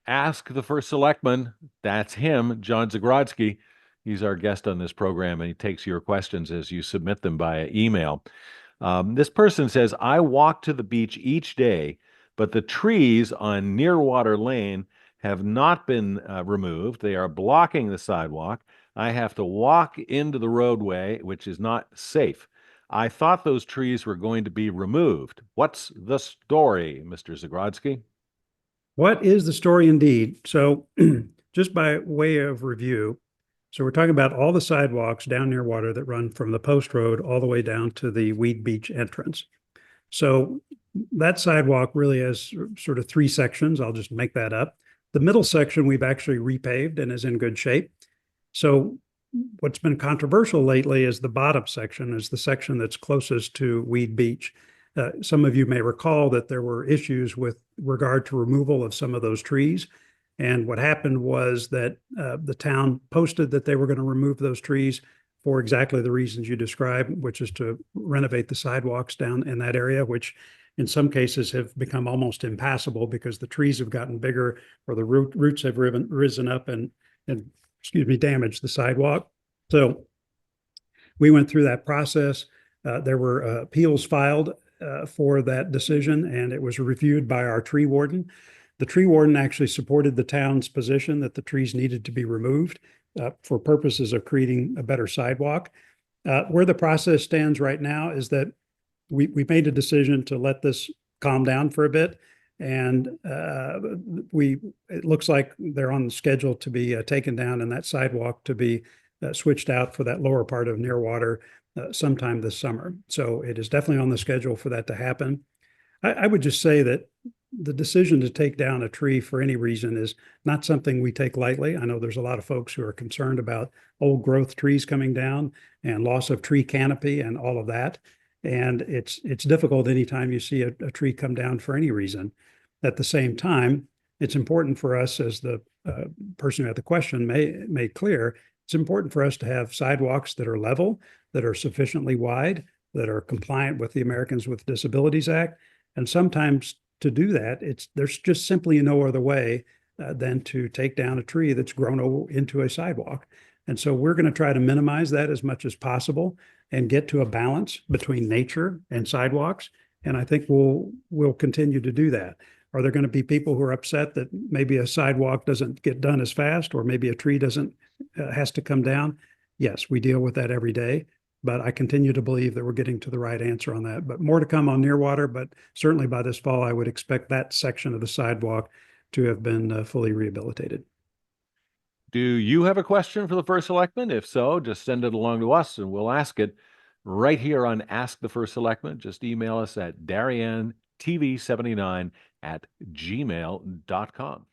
Ask the First Selectman. That's him, John Zagrodzky. He's our guest on this program, and he takes your questions as you submit them via email. This person says, I walk to the beach each day, but the trees on Nearwater Lane have not been removed. They are blocking the sidewalk. I have to walk into the roadway, which is not safe. I thought those trees were going to be removed. What's the story, Mr. Zagrodzky? What is the story indeed? So, just by way of review, so we're talking about all the sidewalks down near water that run from the post road all the way down to the Weed Beach entrance. So, that sidewalk really has sort of three sections. I'll just make that up. The middle section we've actually repaved and is in good shape. So, what's been controversial lately is the bottom section, is the section that's closest to Weed Beach. Some of you may recall that there were issues with regard to removal of some of those trees. And what happened was that the town posted that they were going to remove those trees for exactly the reasons you described, which is to renovate the sidewalks down in that area, which in some cases have become almost impassable because the trees have gotten bigger or the roots have risen up and damaged the sidewalk. So we went through that process. There were appeals filed for that decision, and it was reviewed by our tree warden. The tree warden actually supported the town's position that the trees needed to be removed for purposes of creating a better sidewalk. Where the process stands right now is that we made a decision to let this calm down for a bit, and it looks like they're on the schedule to be taken down and that sidewalk to be switched out for that lower part of Nearwater sometime this summer. So it is definitely on the schedule for that to happen. I would just say that the decision to take down a tree for any reason is not something we take lightly. I know there's a lot of folks who are concerned about old growth trees coming down and loss of tree canopy and all of that. And it's difficult anytime you see a tree come down for any reason. At the same time, it's important for us, as the person who had the question made clear, it's important for us to have sidewalks that are level, that are sufficiently wide, that are compliant with the Americans with Disabilities Act. And sometimes to do that, there's just simply no other way than to take down a tree that's grown into a sidewalk. And so we're going to try to minimize that as much as possible and get to a balance between nature and sidewalks. And I think we'll continue to do that. Are there going to be people who are upset that maybe a sidewalk doesn't get done as fast, or maybe a tree doesn't has to come down? Yes, we deal with that every day, but I continue to believe that we're getting to the right answer on that. But more to come on Nearwater, but certainly by this fall, I would expect that section of the sidewalk to have been fully rehabilitated. Do you have a question for the First Selectman? If so, just send it along to us and we'll ask it right here on Ask the First Selectman. Just email us at DarianTV79 at gmail.com.